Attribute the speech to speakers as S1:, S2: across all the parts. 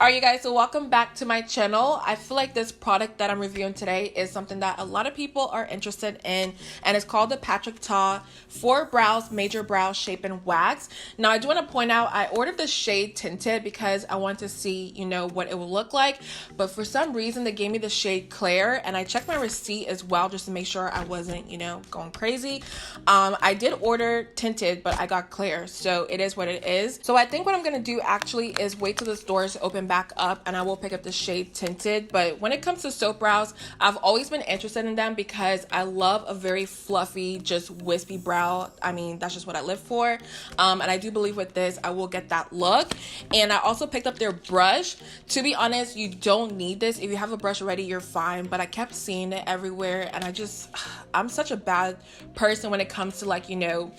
S1: Alright you guys, so welcome back to my channel. I feel like this product that I'm reviewing today is something that a lot of people are interested in, and it's called the Patrick Ta 4 Brows Major Brow Shape and Wax. Now I do want to point out I ordered the shade tinted because I want to see, you know, what it will look like, but for some reason they gave me the shade clear, and I checked my receipt as well just to make sure I wasn't, you know, going crazy. I did order tinted, but I got clear, so it is what it is. So I think what I'm gonna do actually is wait till the stores open back up and I will pick up the shade tinted. But when it comes to soap brows, I've always been interested in them because I love a very fluffy, just wispy brow. I mean, that's just what I live for. And I do believe with this I will get that look. And I also picked up their brush. To be honest, you don't need this. If you have a brush already, you're fine, but I kept seeing it everywhere, and I'm such a bad person when it comes to, like, you know,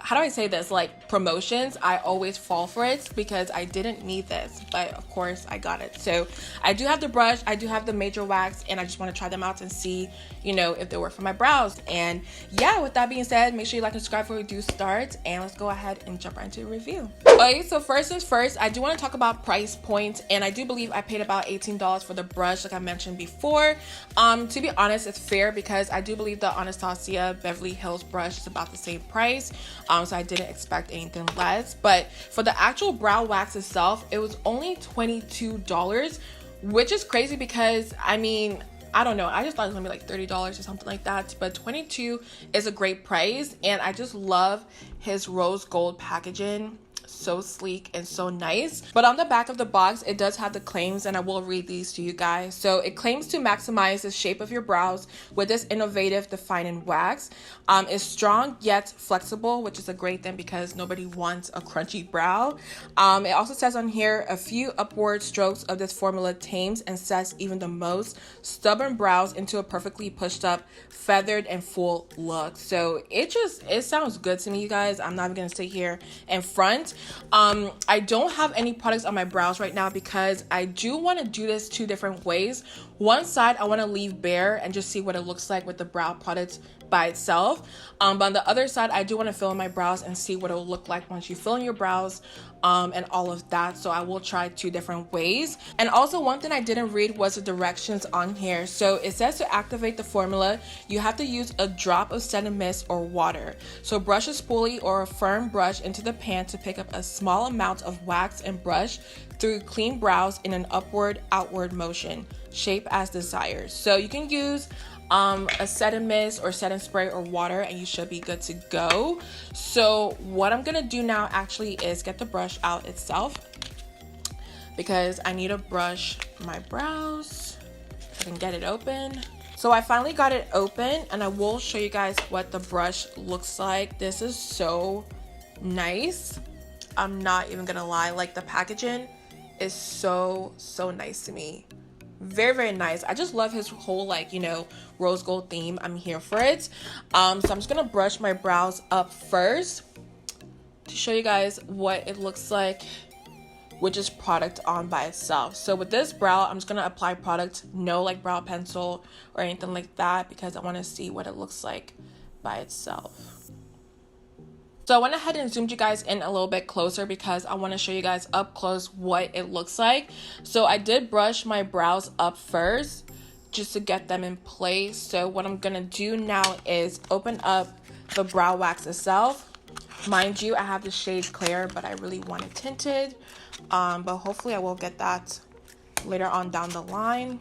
S1: how do I say this, like promotions. I always fall for it because I didn't need this, but of course I got it. So I do have the brush, I do have the major wax, and I just want to try them out and see, you know, if they work for my brows. And yeah, with that being said, make sure you like and subscribe before we do start, and let's go ahead and jump right into the review. Okay, so first things first, I do want to talk about price point, and I do believe I paid about $18 for the brush, like I mentioned before. To be honest, it's fair because I do believe the Anastasia Beverly Hills brush is about the same price. So I didn't expect anything less. But for the actual brow wax itself, it was only $22, which is crazy because, I mean, I don't know, I just thought it was gonna be like $30 or something like that, but $22 is a great price. And I just love his rose gold packaging. So sleek and so nice. But on the back of the box, it does have the claims, and I will read these to you guys. So it claims to maximize the shape of your brows with this innovative defining wax. It's strong yet flexible, which is a great thing because nobody wants a crunchy brow. It also says on here, a few upward strokes of this formula tames and sets even the most stubborn brows into a perfectly pushed up, feathered and full look. So it sounds good to me, you guys. I'm not even gonna sit here in front. I don't have any products on my brows right now because I do want to do this two different ways. One side I want to leave bare and just see what it looks like with the brow product by itself, but on the other side I do want to fill in my brows and see what it will look like once you fill in your brows, and all of that. So I will try two different ways. And also, one thing I didn't read was the directions on here. So it says to activate the formula, you have to use a drop of setting mist or water. So brush a spoolie or a firm brush into the pan to pick up a small amount of wax and brush through clean brows in an upward-outward motion. Shape as desired. So you can use a setting mist or setting spray or water, and you should be good to go. So what I'm gonna do now actually is get the brush out itself because I need to brush my brows. I can get it open. So I finally got it open, and I will show you guys what the brush looks like. This is so nice. I'm not even gonna lie, like the packaging is so nice to me. Very, very nice. I just love his whole, like, you know, rose gold theme. I'm here for it. So I'm just gonna brush my brows up first to show you guys what it looks like with just product on by itself. So with this brow, I'm just gonna apply product, no like brow pencil or anything like that, because I want to see what it looks like by itself. So I went ahead and zoomed you guys in a little bit closer because I want to show you guys up close what it looks like. So I did brush my brows up first just to get them in place. So what I'm going to do now is open up the brow wax itself. Mind you, I have the shade clear, but I really want it tinted. But hopefully I will get that later on down the line.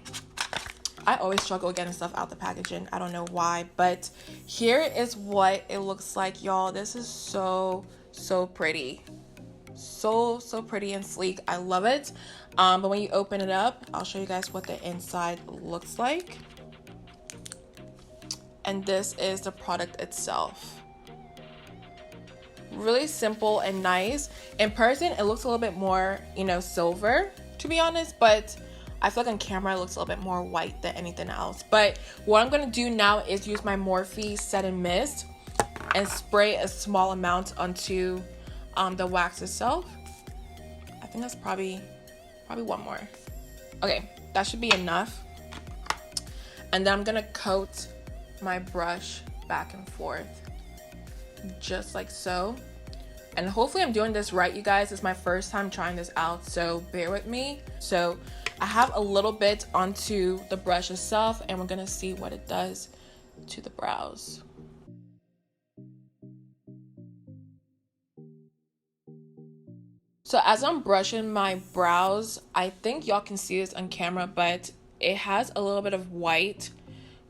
S1: I always struggle getting stuff out the packaging. I don't know why, but here is what it looks like, y'all. This is so pretty. So pretty and sleek. I love it. But when you open it up, I'll show you guys what the inside looks like. And this is the product itself. Really simple and nice. In person, it looks a little bit more, you know, silver, to be honest, but I feel like on camera it looks a little bit more white than anything else. But what I'm going to do now is use my Morphe setting mist and spray a small amount onto the wax itself. I think that's probably one more. Okay, that should be enough. And then I'm going to coat my brush back and forth just like so. And hopefully I'm doing this right, you guys. It's my first time trying this out, so bear with me. So I have a little bit onto the brush itself, and we're gonna see what it does to the brows. So as I'm brushing my brows, I think y'all can see this on camera, but it has a little bit of white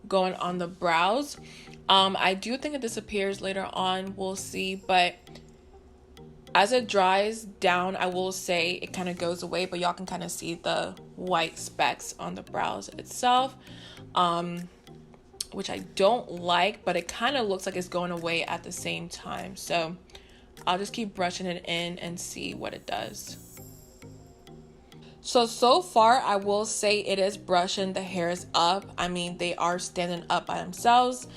S1: going on the brows. I do think it disappears later on, we'll see, but as it dries down, I will say it kind of goes away, but y'all can kind of see the white specks on the brows itself, which I don't like, but it kind of looks like it's going away at the same time. So I'll just keep brushing it in and see what it does. So far, I will say it is brushing the hairs up. I mean, they are standing up by themselves,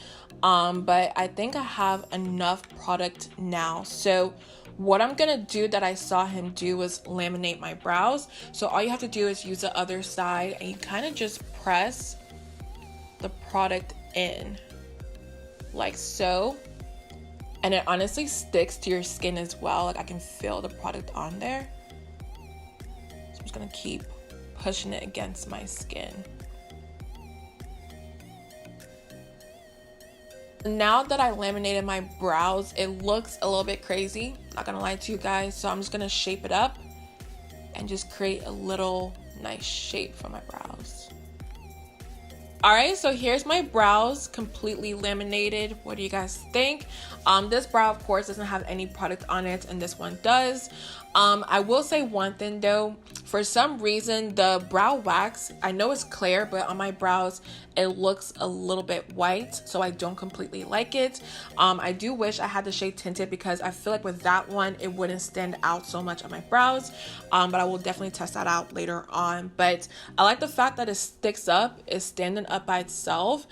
S1: but I think I have enough product now. So what I'm gonna do that I saw him do was laminate my brows. So all you have to do is use the other side, and you kind of just press the product in like so. And it honestly sticks to your skin as well. Like I can feel the product on there. So I'm just gonna keep pushing it against my skin. Now that I laminated my brows, it looks a little bit crazy, not gonna lie to you guys. So I'm just gonna shape it up and just create a little nice shape for my brows. Alright, so here's my brows completely laminated. What do you guys think? This brow, of course, doesn't have any product on it, and this one does. I will say one thing though. For some reason, the brow wax, I know it's clear, but on my brows, it looks a little bit white, so I don't completely like it. I do wish I had the shade tinted because I feel like with that one, it wouldn't stand out so much on my brows, but I will definitely test that out later on. But I like the fact that it sticks up, it's standing up by itself.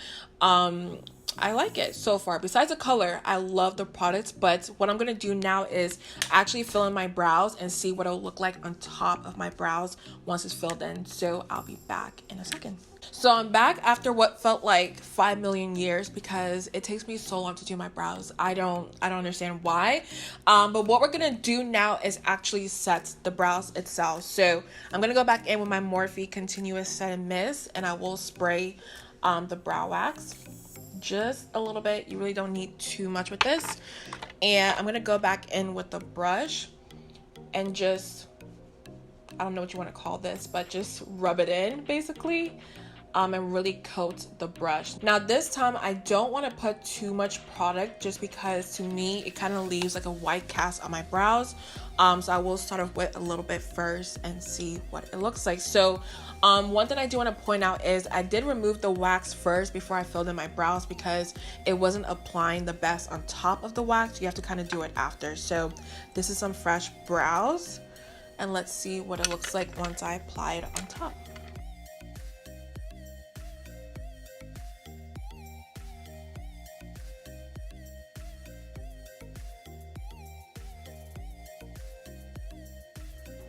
S1: I like it so far. Besides the color, I love the product, but what I'm gonna do now is actually fill in my brows and see what it'll look like on top of my brows once it's filled in. So I'll be back in a second. So I'm back after what felt like 5 million years because it takes me so long to do my brows. I don't understand why. But what we're gonna do now is actually set the brows itself. So I'm gonna go back in with my Morphe Continuous Set and Mist, and I will spray the brow wax. Just a little bit. You really don't need too much with this. And I'm gonna go back in with the brush and just, I don't know what you want to call this, but just rub it in basically, and really coat the brush. Now this time I don't want to put too much product just because to me it kind of leaves like a white cast on my brows. So I will start off with a little bit first and see what it looks like. So one thing I do want to point out is I did remove the wax first before I filled in my brows because it wasn't applying the best on top of the wax. You have to kind of do it after. So this is some fresh brows, and let's see what it looks like once I apply it on top.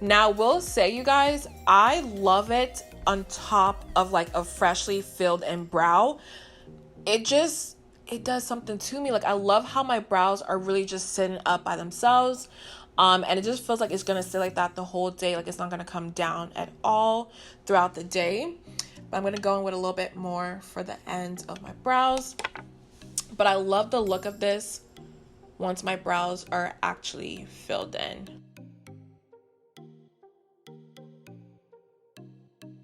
S1: Now, we'll say, you guys, I love it on top of like a freshly filled in brow. It does something to me. Like, I love how my brows are really just sitting up by themselves. And it just feels like it's gonna stay like that the whole day. Like, it's not gonna come down at all throughout the day. But I'm gonna go in with a little bit more for the end of my brows. But I love the look of this once my brows are actually filled in.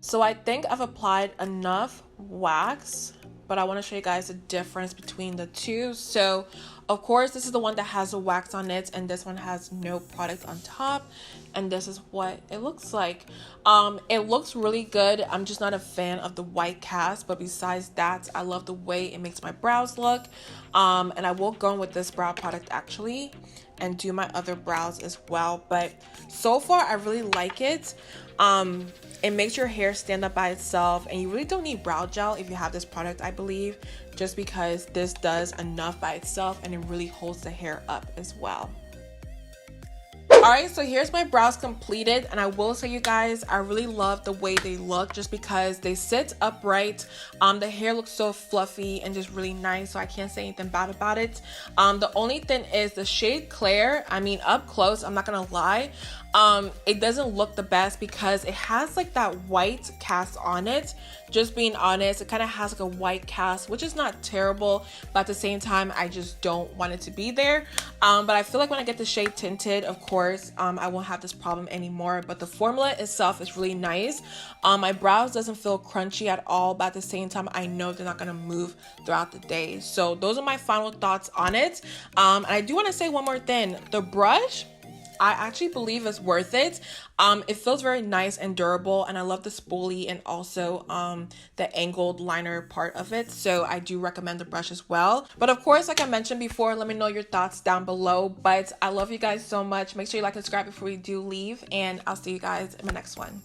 S1: So I think I've applied enough wax, but I want to show you guys the difference between the two. So of course, this is the one that has the wax on it, and this one has no product on top, and this is what it looks like. It looks really good. I'm just not a fan of the white cast, but besides that, I love the way it makes my brows look. And I will go in with this brow product actually and do my other brows as well. But so far, I really like it. It makes your hair stand up by itself, and you really don't need brow gel if you have this product, I believe, just because this does enough by itself and it really holds the hair up as well. All Alright, so here's my brows completed, and I will say, you guys, I really love the way they look just because they sit upright. The hair looks so fluffy and just really nice, so I can't say anything bad about it. The only thing is the shade Claire. I mean, up close, I'm not gonna lie, it doesn't look the best because it has like that white cast on it. Just being honest, it kind of has like a white cast, which is not terrible, but at the same time, I just don't want it to be there. But I feel like when I get the shade tinted, of course, I won't have this problem anymore. But the formula itself is really nice. My brows doesn't feel crunchy at all, but at the same time, I know they're not gonna move throughout the day. So those are my final thoughts on it. And I do want to say one more thing. The brush, I actually believe is worth it. It feels very nice and durable, and I love the spoolie and also the angled liner part of it. So I do recommend the brush as well. But of course, like I mentioned before, let me know your thoughts down below. But I love you guys so much. Make sure you like and subscribe before you do leave, and I'll see you guys in my next one.